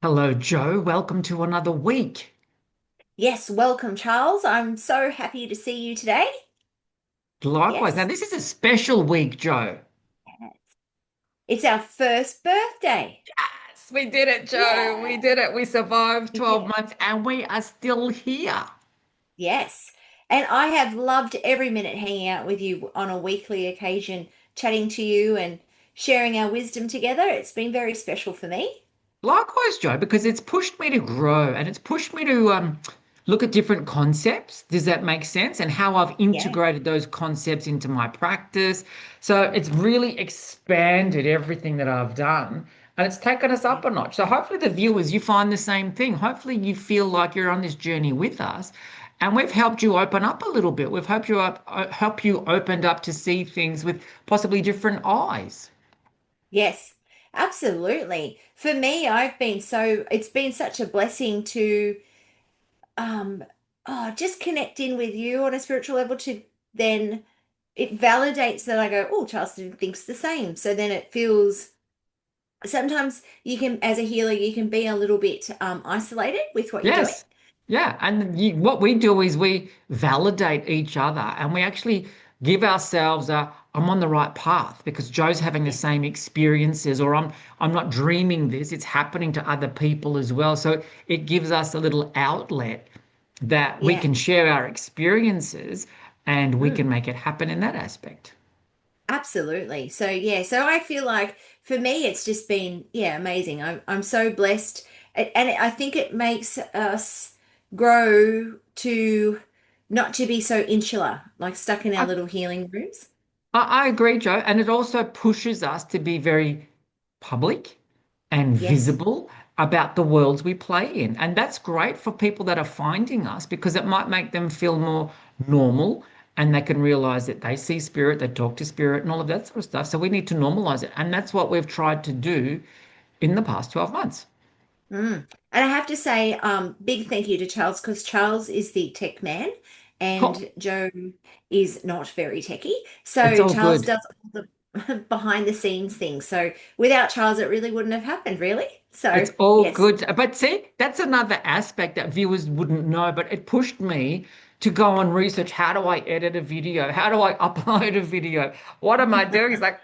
Hello, Joe. Welcome to another week. Yes, welcome, Charles. I'm so happy to see you today. Likewise. Now, Yes, this is a special week, Joe. it's our first birthday. Yes, we did it, Joe. We Yeah, did it. We survived we did 12 it. months and we are still here. Yes. And I have loved every minute hanging out with you on a weekly occasion, chatting to you and sharing our wisdom together. It's been very special for me. Likewise, Joe, because it's pushed me to grow and it's pushed me to look at different concepts. Does that make sense? And how I've Yeah. integrated those concepts into my practice. So it's really expanded everything that I've done and it's taken us Yeah. up a notch. So hopefully the viewers, you find the same thing. Hopefully you feel like you're on this journey with us. And we've helped you open up a little bit. We've help you opened up to see things with possibly different eyes. Yes, absolutely. For me, it's been such a blessing to um just connect in with you on a spiritual level to then it validates that I go, oh, Charleston thinks the same. So then it feels sometimes you can, as a healer, you can be a little bit isolated with what you're doing. Yes. Yeah. And what we do is we validate each other and we actually give ourselves I'm on the right path because Joe's having the Yeah. same experiences or I'm not dreaming this. It's happening to other people as well. So it gives us a little outlet that we Yeah. can share our experiences and we Mm, can make it happen in that aspect. absolutely. So yeah, so I feel like for me it's just been amazing. I'm so blessed. And I think it makes us grow to not to be so insular, like stuck in our I, little healing rooms. I agree, Joe. And it also pushes us to be very public and Yes. visible about the worlds we play in. And that's great for people that are finding us because it might make them feel more normal and they can realize that they see spirit, they talk to spirit, and all of that sort of stuff. So we need to normalize it. And that's what we've tried to do in the past 12 months. Mm. And I have to say, big thank you to Charles because Charles is the tech man Cool. and Joe is not very techy. It's So all Charles good. does all the behind the scenes things. So without Charles, it really wouldn't have happened, really. So It's all yes, good. But see, that's another aspect that viewers wouldn't know, but it pushed me to go and research how do I edit a video? How do I upload a video? What am I doing? It's like,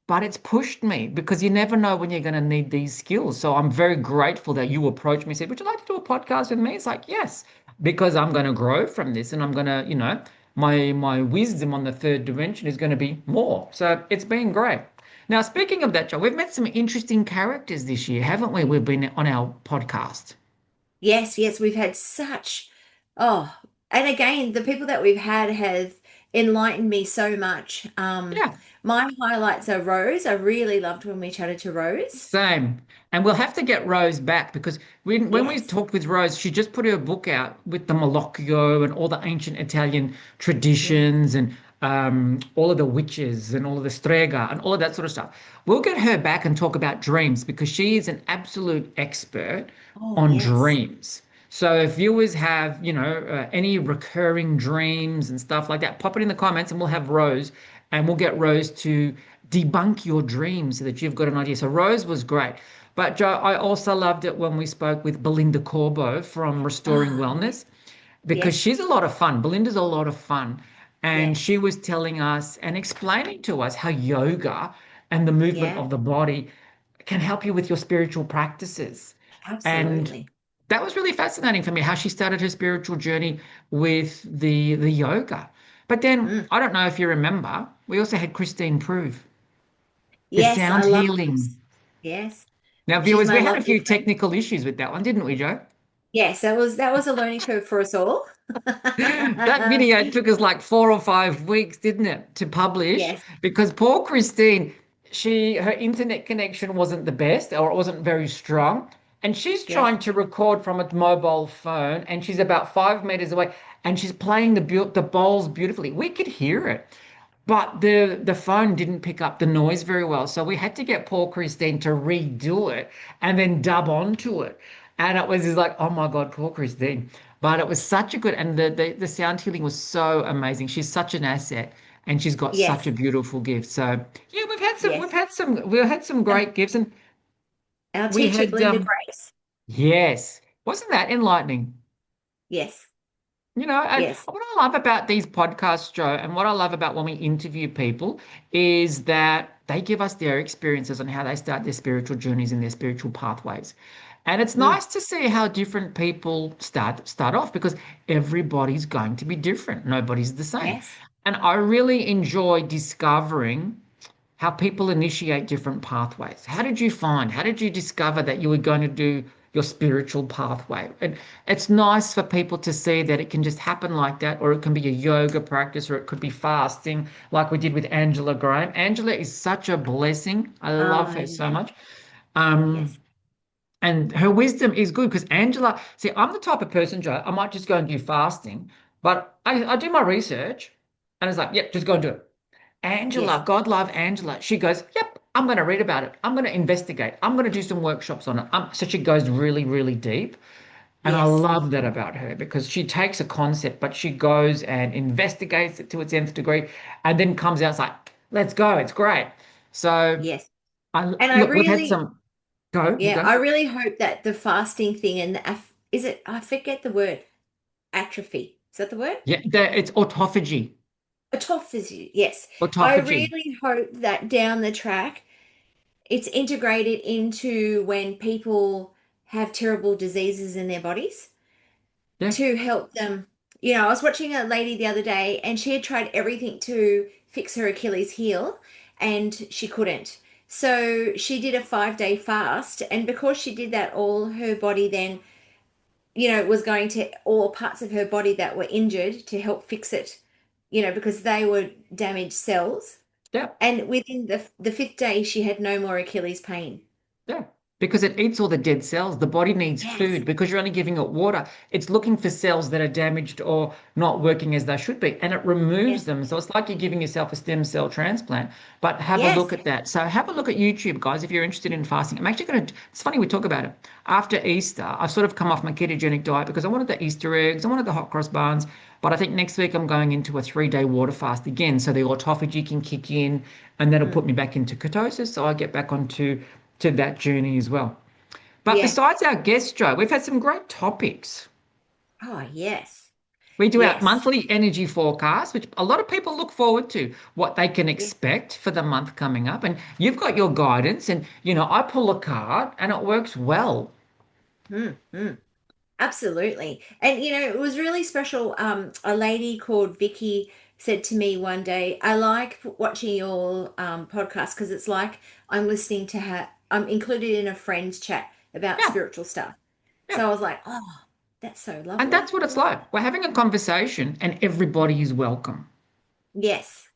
but it's pushed me because you never know when you're going to need these skills. So I'm very grateful that you approached me and said, would you like to do a podcast with me? It's like, yes, because I'm going to grow from this and I'm going to, my wisdom on the third dimension is going to be more. So it's been great. Now, speaking of that, Joe, we've met some interesting characters this year, haven't we? We've been on our podcast. yes, we've had such oh, and again, the people that we've had has enlightened me so much. Yeah. My highlights are Rose. I really loved when we chatted to Rose. Same. And we'll have to get Rose back because when we Yes. talked with Rose, she just put her book out with the Malocchio and all the ancient Italian Yes. traditions and all of the witches and all of the strega and all of that sort of stuff. We'll get her back and talk about dreams because she is an absolute expert Oh, on yes. dreams. So if viewers have, any recurring dreams and stuff like that, pop it in the comments and we'll have Rose and we'll get Rose to debunk your dreams so that you've got an idea. So Rose was great. But Joe, I also loved it when we spoke with Belinda Corbo from Restoring Ah, yeah. Wellness because Yes. she's a lot of fun. Belinda's a lot of fun. And she Yes. was telling us and explaining to us how yoga and the movement Yeah. of the body can help you with your spiritual practices. And Absolutely. that was really fascinating for me how she started her spiritual journey with the yoga. But then Mm. I don't know if you remember, we also had Christine Prove, the Yes, I sound love healing. Chris. Yes. Now, She's viewers, my we had a lovely few friend. technical issues with that one, didn't we, Joe? Yes, that was a learning curve for us all. That video took us like 4 or 5 weeks, didn't it, to publish? Yes. Because poor Christine, her internet connection wasn't the best or it wasn't very strong. And she's Yes. trying to record from a mobile phone and she's about 5 meters away and she's playing the bowls beautifully. We could hear it. But the phone didn't pick up the noise very well. So we had to get poor Christine to redo it and then dub onto it. And it was just like, oh my God, poor Christine. But it was such a good and the sound healing was so amazing. She's such an asset and she's got such Yes. a beautiful gift. So yeah, we've had some Yes. we've had some great gifts. And Our We teacher, had, Glenda Grace. yes, wasn't that enlightening? Yes, You know, and yes, what I love about these podcasts, Joe, and what I love about when we interview people is that they give us their experiences on how they start their spiritual journeys and their spiritual pathways. And it's mm, nice to see how different people start off because everybody's going to be different. Nobody's the same. yes, And I really enjoy discovering how people initiate different pathways. How did you find? How did you discover that you were going to do your spiritual pathway? And it's nice for people to see that it can just happen like that, or it can be a yoga practice, or it could be fasting, like we did with Angela Graham. Angela is such a blessing. I love oh, her so yeah, much. Um, yes, and her wisdom is good because Angela, see, I'm the type of person, Joe, I might just go and do fasting, but I do my research and it's like, yep, just go and do it. yes, Angela, God love Angela. She goes, yep, I'm going to read about it. I'm going to investigate. I'm going to do some workshops on it. So she goes really, really deep. And I yes, love that about her because she takes a concept, but she goes and investigates it to its nth degree and then comes out it's like, let's go. It's great. So yes. I And I look, we've had really, some go, you yeah, go. I really hope that the fasting thing and is it, I forget the word, atrophy. Is that the word? Yeah, it's autophagy. Autophagy. Yes. I Autophagy. really hope that down the track, it's integrated into when people have terrible diseases in their bodies Yeah, to help them. You know, I was watching a lady the other day and she had tried everything to fix her Achilles heel and she couldn't. So she did a 5 day fast. And because she did that, all her body then, was going to all parts of her body that were injured to help fix it, because they were damaged cells. yeah. And within the fifth day, she had no more Achilles pain. Yeah, because it eats all the dead cells. The body needs Yes, food because you're only giving it water. It's looking for cells that are damaged or not working as they should be, and it removes yes, them. So it's like you're giving yourself a stem cell transplant. But have a look yes. at that. So have a look at YouTube, guys, if you're interested in fasting. I'm actually going to, it's funny we talk about it. After Easter, I've sort of come off my ketogenic diet because I wanted the Easter eggs, I wanted the hot cross buns. But I think next week I'm going into a 3 day water fast again. So the autophagy can kick in and that'll Mm, put me back into ketosis. So I get back onto to that journey as well. But yeah. besides our guest, Joe, we've had some great topics. Oh, yes, We do our yes, monthly energy forecast, which a lot of people look forward to, what they can yes. expect for the month coming up. And you've got your guidance, and I pull a card and it works well. Mm, mm. Absolutely. And it was really special. A lady called Vicky said to me one day, I like watching your podcast because it's like I'm included in a friend's chat about Yeah, spiritual stuff. yeah. So I was like, oh, that's so And lovely. that's what it's like. We're having a conversation and everybody is welcome. Yes,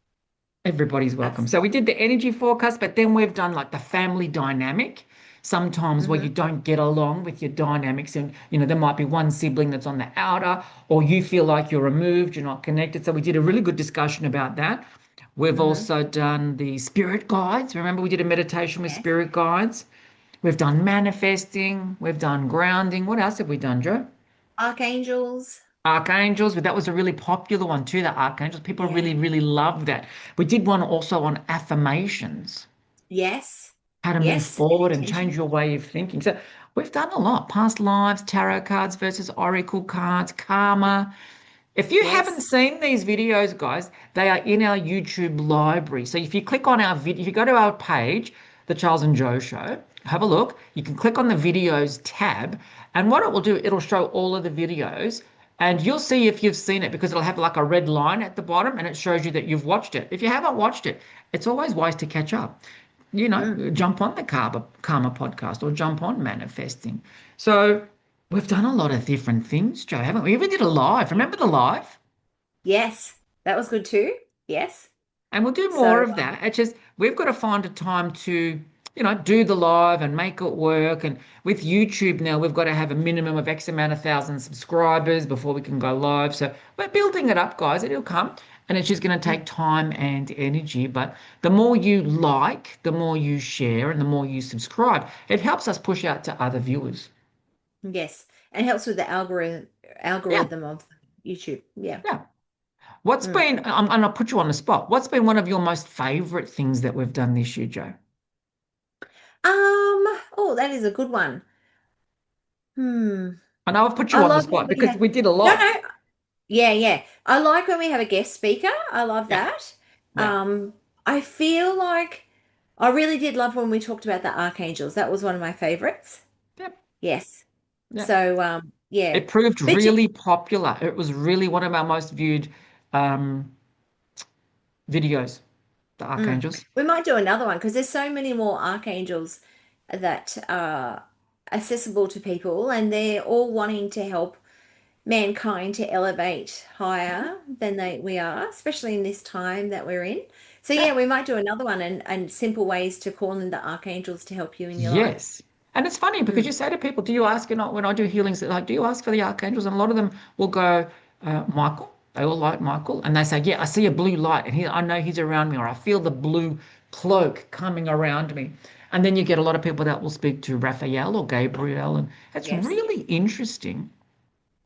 Everybody's welcome. So we absolutely. did the energy forecast, but then we've done like the family dynamic. Sometimes where Hmm. you don't get along with your dynamics, and there might be one sibling that's on the outer, or you feel like you're removed, you're not connected. So we did a really good discussion about that. We've Hmm. also done the spirit guides. Remember, we did a meditation with Yes. spirit guides. We've done manifesting. We've done grounding. What else have we done, Joe? Archangels. Archangels, but that was a really popular one too, the archangels. People Yeah. really, really love that. We did one also on affirmations, Yes. how to move Yes. And forward and change intention. your way of thinking. So we've done a lot. Past lives, tarot cards versus oracle cards, karma. If you haven't Yes. seen these videos, guys, they are in our YouTube library. So if you click on our video, if you go to our page, The Charles and Joe Show, have a look. You can click on the videos tab, and what it will do, it'll show all of the videos, and you'll see if you've seen it because it'll have like a red line at the bottom, and it shows you that you've watched it. If you haven't watched it, it's always wise to catch up. Mm. Jump on the Karma podcast or jump on manifesting. So we've done a lot of different things, Joe, haven't we? We even did a live. Remember the live? Yes. That was good too. Yes. And we'll do more So, of that. It's just we've got to find a time to, do the live and make it work. And with YouTube now, we've got to have a minimum of X amount of thousand subscribers before we can go live. So we're building it up, guys. It'll come. And it's just going to take mm, time and energy. But the more you like, the more you share, and the more you subscribe, it helps us push out to other viewers. yes. And helps with the Yeah, algorithm of YouTube. Yeah. yeah. What's Mm. been, and I'll put you on the spot. What's been one of your most favorite things that we've done this year, Joe? Oh, that is a good one. Hmm. I know I've put I you on the love when spot we because have, we did a no, lot. no, yeah, yeah. I like when we have a guest speaker. I love Yeah, that. yeah, I feel like I really did love when we talked about the archangels. That was one of my favorites. yeah, Yes. yeah. So, yeah. It proved But you, really popular. It was really one of our most viewed um, videos, the Archangels. we might do another one because there's so many more archangels that are accessible to people, and they're all wanting to help mankind to elevate higher than we are, especially in this time that we're in. So Yeah. yeah, we might do another one and simple ways to call in the archangels to help you in your life. Yes. And it's funny because you Mm. say to people, do you ask, when I do healings, like, do you ask for the archangels? And a lot of them will go, Michael. They all like Michael. And they say, yeah, I see a blue light and I know he's around me, or I feel the blue cloak coming around me. And then you get a lot of people that will speak to Raphael or Gabriel. And it's Yes. really interesting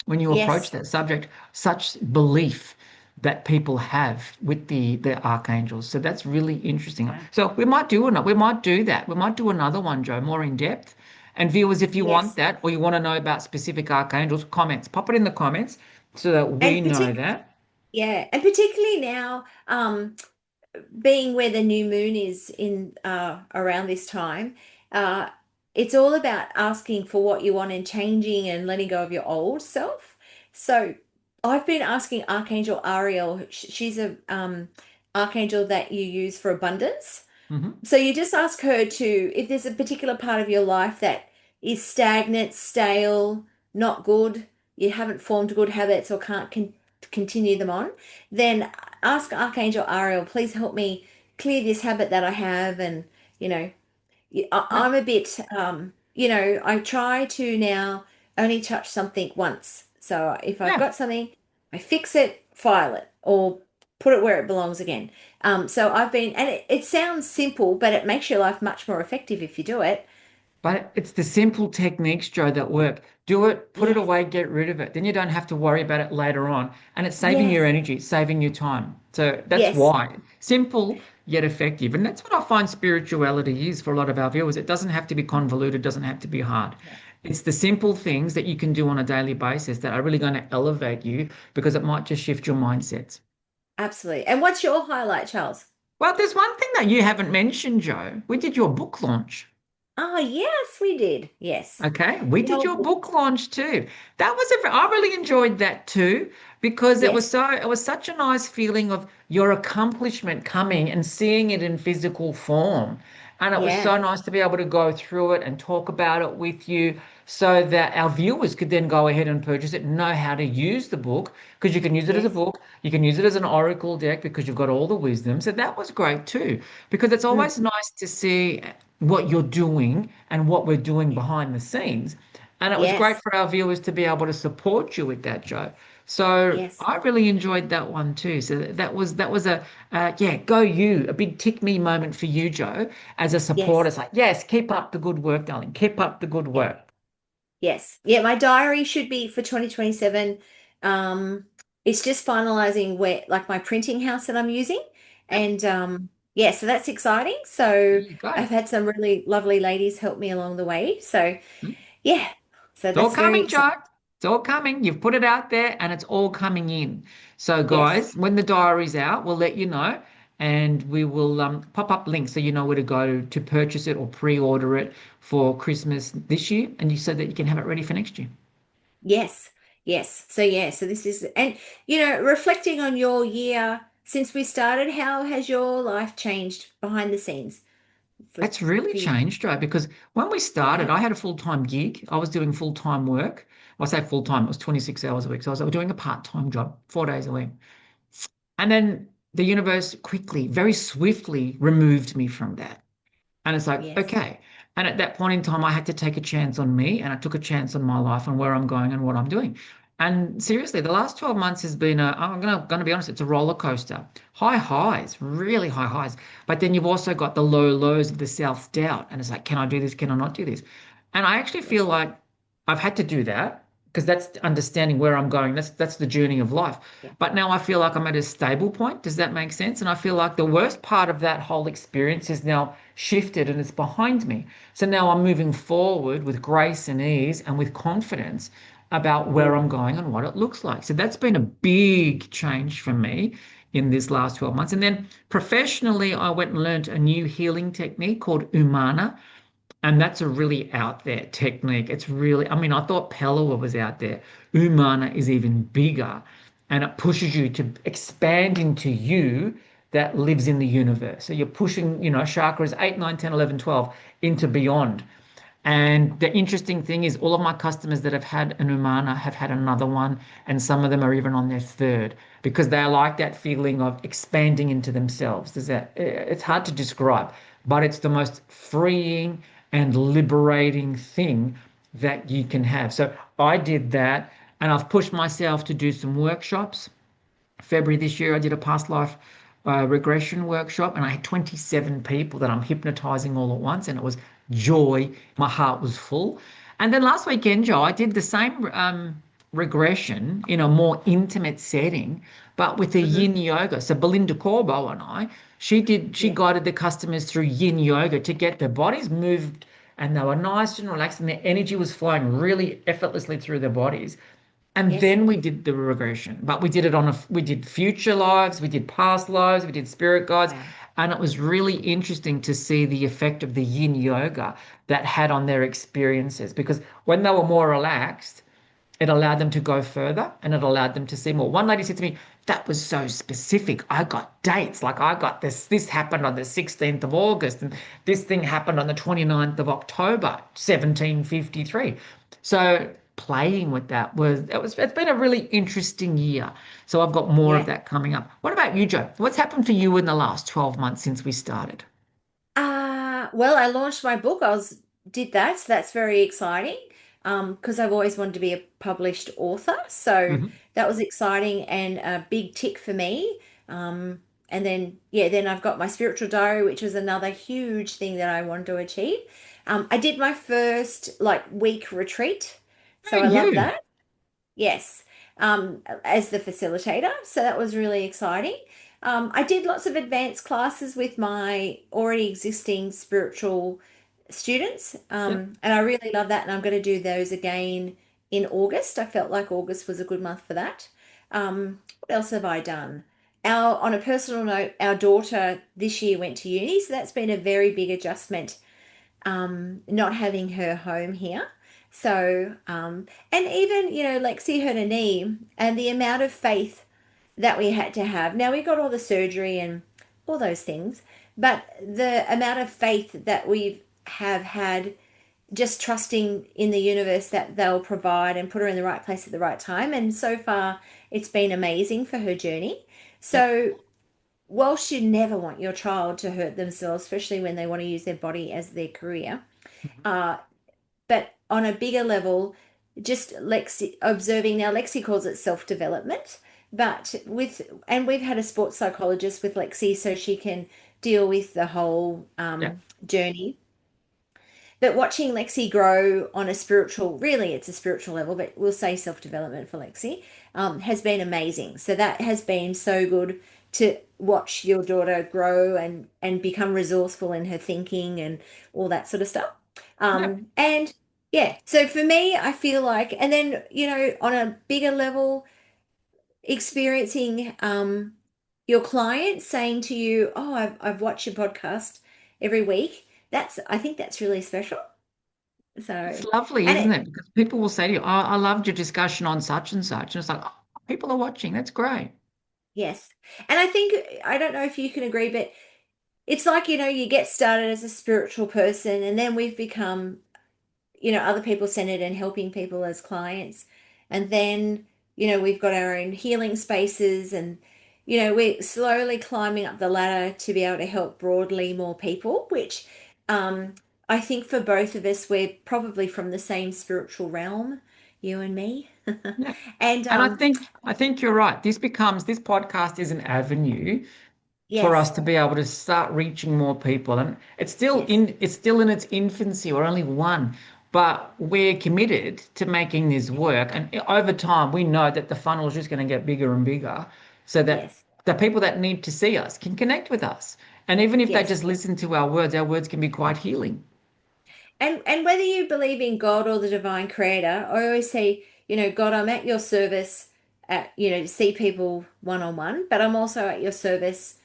when you approach Yes. that subject, such belief that people have with the archangels. So that's really interesting. Yeah. So we might do that. We might do another one, Joe, more in depth. And viewers, if you want Yes. that or you want to know about specific archangels, comments, pop it in the comments so that we And know partic that. yeah, and particularly now, being where the new moon is in around this time, uh, it's all about asking for what you want and changing and letting go of your old self. So I've been asking Archangel Ariel. She's a archangel that you use for abundance. Hmm. So you just ask her to, if there's a particular part of your life that is stagnant, stale, not good, you haven't formed good habits or can't continue them on, then ask Archangel Ariel, please help me clear this habit that I have. And, you know, Yeah, I'm a bit, I try to now only touch something once. So if I've yeah. got something, I fix it, file it, or put it where it belongs again. So I've been, and it sounds simple, but it makes your life much more effective if you do it. But it's the simple techniques, Joe, that work. Do it, put it Yes, away, get rid of it. Then you don't have to worry about it later on. And it's saving your yes, energy, saving your time. So that's yes, why. Simple yet effective. And that's what I find spirituality is for a lot of our viewers. It doesn't have to be convoluted, doesn't have to be hard. It's the simple things that you can do on a daily basis that are really going to elevate you because it might just shift your mindsets. absolutely. And what's your highlight, Charles? Well, there's one thing that you haven't mentioned, Joe. We did your book launch. Oh, yes, we did. Yes. Okay, we did Your your book. book launch too. I really enjoyed that too because Yes, it was such a nice feeling of your accomplishment coming and seeing it in physical form. And it was so yeah, nice to be able to go through it and talk about it with you so that our viewers could then go ahead and purchase it and know how to use the book because you can use it as a yes. book, you can use it as an oracle deck because you've got all the wisdom. So that was great too because it's Mm, always nice to see what you're doing and what we're doing yes, behind the scenes. And it was great yes, for our viewers to be able to support you with that, Joe. So yes, I really enjoyed that one too. So that was a yeah, go you, a big tick me moment for you, Joe, as a supporter. yes. It's like, yes, keep up the good work, darling. Keep up the good Yeah. work. Yes. Yeah, my diary should be for 2027. Um, it's just finalizing where like my printing house that I'm using. Yep, And yeah, so that's exciting. there So you go. I've had some really lovely ladies help me along the way. So yeah, so It's all that's very coming, Joe. exciting. It's all coming. You've put it out there and it's all coming in. So, Yes. guys, when the diary's out, we'll let you know and we will pop up links so you know where to go to purchase it or pre-order it for Christmas this year and you so that you can have it ready for next year. Yes. Yes. So yeah, so this is, and reflecting on your year since we started, how has your life changed behind the scenes for That's really for you? changed, Joe, because when we started, Yeah. I had a full-time gig. I was doing full-time work. Well, I say full-time, it was 26 hours a week. So I was doing a part-time job, 4 days a week. And then the universe quickly, very swiftly removed me from that. And it's like, Yes. okay. And at that point in time, I had to take a chance on me and I took a chance on my life and where I'm going and what I'm doing. And seriously, the last 12 months has been gonna be honest, it's a roller coaster. High highs, really high highs. But then you've also got the low lows of the self-doubt. And it's like, can I do this? Can I not do this? And I actually feel Yes. like I've had to do that. because that's understanding where I'm going. That's the journey of life. Yeah. But now I feel like I'm at a stable point. Does that make sense? And I feel like the worst part of that whole experience is now shifted and it's behind me. So now I'm moving forward with grace and ease and with confidence about where I'm going and what it looks like. So that's been a big change for me in this last 12 months. And then professionally, I went and learned a new healing technique called Umana. And that's a really out there technique. It's really, I mean, I thought Pellua was out there. Umana is even bigger and it pushes you to expand into you that lives in the universe. So you're pushing, chakras 8, 9, 10, 11, 12 into beyond. And the interesting thing is, all of my customers that have had an Umana have had another one, and some of them are even on their third because they like that feeling of expanding into themselves. It's hard to describe, but it's the most freeing and liberating thing that you can have. So I did that, and I've pushed myself to do some workshops. February this year, I did a past life regression workshop, and I had 27 people that I'm hypnotizing all at once, and it was joy. My heart was full. And then last weekend, Joe, I did the same regression in a more intimate setting, but with a Hmm. yin yoga. So Belinda Corbo and I, she Yeah. guided the customers through yin yoga to get their bodies moved and they were nice and relaxed and their energy was flowing really effortlessly through their bodies. And Yes. then we did the regression, but we did future lives, we did past lives, we did spirit guides, Wow. and it was really interesting to see the effect of the yin yoga that had on their experiences because when they were more relaxed, it allowed them to go further and it allowed them to see more. One lady said to me, that was so specific. I got dates. Like I got this happened on the 16th of August and this thing happened on the 29th of October, 1753. So playing with that it's been a really interesting year. So I've got more of Yeah. that coming up. What about you, Joe? What's happened for you in the last 12 months since we started? Well, I launched my book. Did that, so that's very exciting. Because I've always wanted to be a published author, so Mhm. that was exciting and a big tick for me. And then yeah, then I've got my spiritual diary, which was another huge thing that I wanted to achieve. I did my first like week retreat, so Hey, I love you. that. Yes, as the facilitator. So that was really exciting. I did lots of advanced classes with my already existing spiritual students, Yep. and I really love that. And I'm going to do those again in August. I felt like August was a good month for that. What else have I done? On a personal note, our daughter this year went to uni, so that's been a very big adjustment, not having her home here. So, and even, Lexi hurt her knee and the amount of faith that we had to have. Now we got all the surgery and all those things, but the amount of faith that we have had just trusting in the universe that they'll provide and put her in the right place at the right time. And so far, it's been amazing for her journey. Yep. So, whilst you never want your child to hurt themselves, especially when they want to use their body as their career, uh, but on a bigger level, just Lexi observing now, Lexi calls it self-development, but and we've had a sports psychologist with Lexi so she can deal with the whole Yep. journey. But watching Lexi grow on a spiritual, really, it's a spiritual level, but we'll say self-development for Lexi, has been amazing. So that has been so good to watch your daughter grow and become resourceful in her thinking and all that sort of stuff. Yep. And yeah, so for me, I feel like, and then, on a bigger level, experiencing your clients saying to you, "Oh, I've watched your podcast every week." I think that's really special. It's So, lovely, and isn't it, it? Because people will say to you, "Oh, I loved your discussion on such and such." And it's like, oh, people are watching. That's great. yes. And I think, I don't know if you can agree, but it's like, you get started as a spiritual person and then we've become, other people centered and helping people as clients. And then, we've got our own healing spaces and, we're slowly climbing up the ladder to be able to help broadly more people, which I think for both of us, we're probably from the same spiritual realm, you and me. Yeah. And And I think you're right. This podcast is an avenue for us yes, to be able to start reaching more people. And yes, it's still in its infancy. We're only one. But we're committed to making this work. And over time, we know that the funnel is just going to get bigger and bigger so that Yes. the people that need to see us can connect with us. And even if they Yes. just listen to our words can be quite healing. And whether you believe in God or the divine creator, I always say, God, I'm at your service to see people one on one, but I'm also at your service,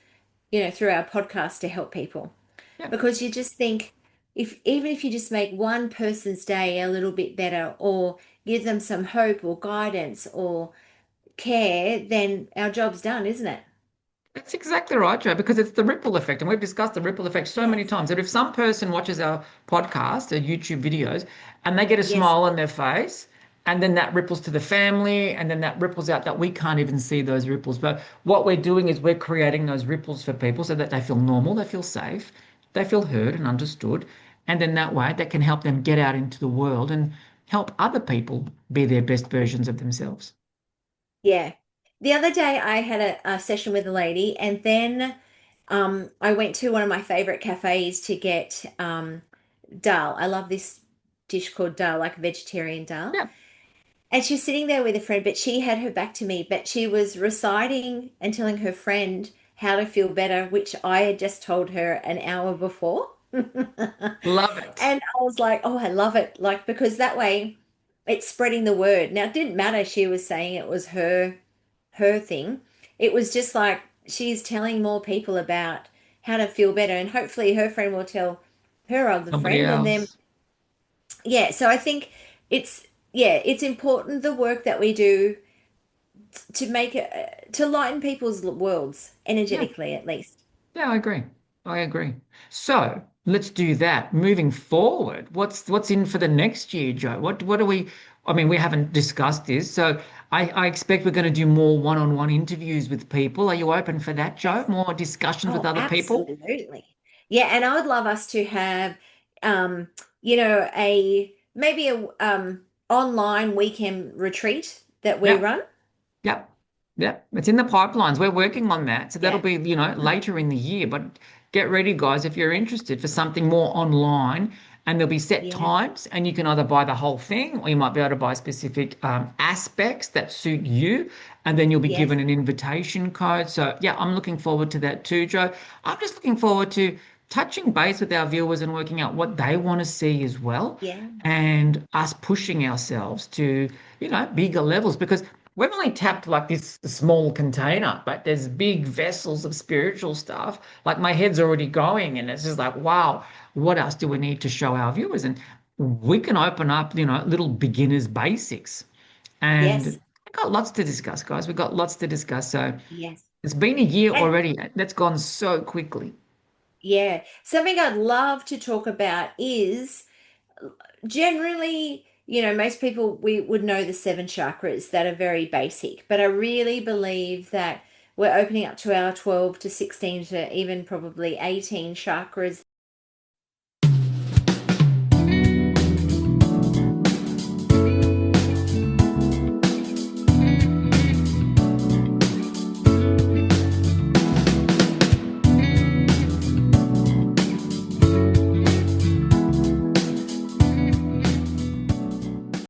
through our podcast to help people. Yeah, Because you just think if even if you just make one person's day a little bit better or give them some hope or guidance or care, then our job's done, isn't it? that's exactly right, Joe, because it's the ripple effect. And we've discussed the ripple effect so many Yes. times that if some person watches our podcast or YouTube videos and they get a Yes. smile on their face, and then that ripples to the family, and then that ripples out that we can't even see those ripples. But what we're doing is we're creating those ripples for people so that they feel normal, they feel safe, they feel heard and understood. And then that way that can help them get out into the world and help other people be their best versions of themselves. Yeah. The other day I had a session with a lady, and then I went to one of my favorite cafes to get dal. I love this dish called dal, like a vegetarian dal. Yeah. And she's sitting there with a friend, but she had her back to me, but she was reciting and telling her friend how to feel better, which I had just told her an hour before. Love it. And I was like, oh, I love it. Like, because that way it's spreading the word. Now, it didn't matter she was saying it was her thing. It was just like she's telling more people about how to feel better, and hopefully her friend will tell her other Somebody friend, and then else. yeah, so I think it's important the work that we do to make it to lighten people's worlds Yeah. energetically at least. Yeah, I agree. I agree. So let's do that. Moving forward, what's in for the next year, Joe? What are we? I mean, we haven't discussed this, so I expect we're going to do more one-on-one interviews with people. Are you open for that, Joe? Yes. More discussions with Oh, other people? absolutely. Yeah, and I would love us to have um, a maybe a online weekend retreat that we Yeah. run. Yep. Yep. It's in the pipelines. We're working on that. So that'll Yeah. be, later in the year. But get ready, guys, if you're Yes. interested for something more online, and there'll be set Yeah. times, and you can either buy the whole thing or you might be able to buy specific aspects that suit you. And then you'll be Yes. given an invitation code. So, yeah, I'm looking forward to that too, Joe. I'm just looking forward to touching base with our viewers and working out what they want to see as well, Yeah. and us pushing ourselves to, bigger levels because we've only tapped like this small container, but there's big vessels of spiritual stuff. Like my head's already going, and it's just like, wow, what else do we need to show our viewers? And we can open up, little beginners basics. And Yes. we've got lots to discuss, guys. We've got lots to discuss. So Yes. it's been a year And already. That's gone so quickly. yeah, something I'd love to talk about is generally, most people we would know the seven chakras that are very basic, but I really believe that we're opening up to our 12 to 16 to even probably 18 chakras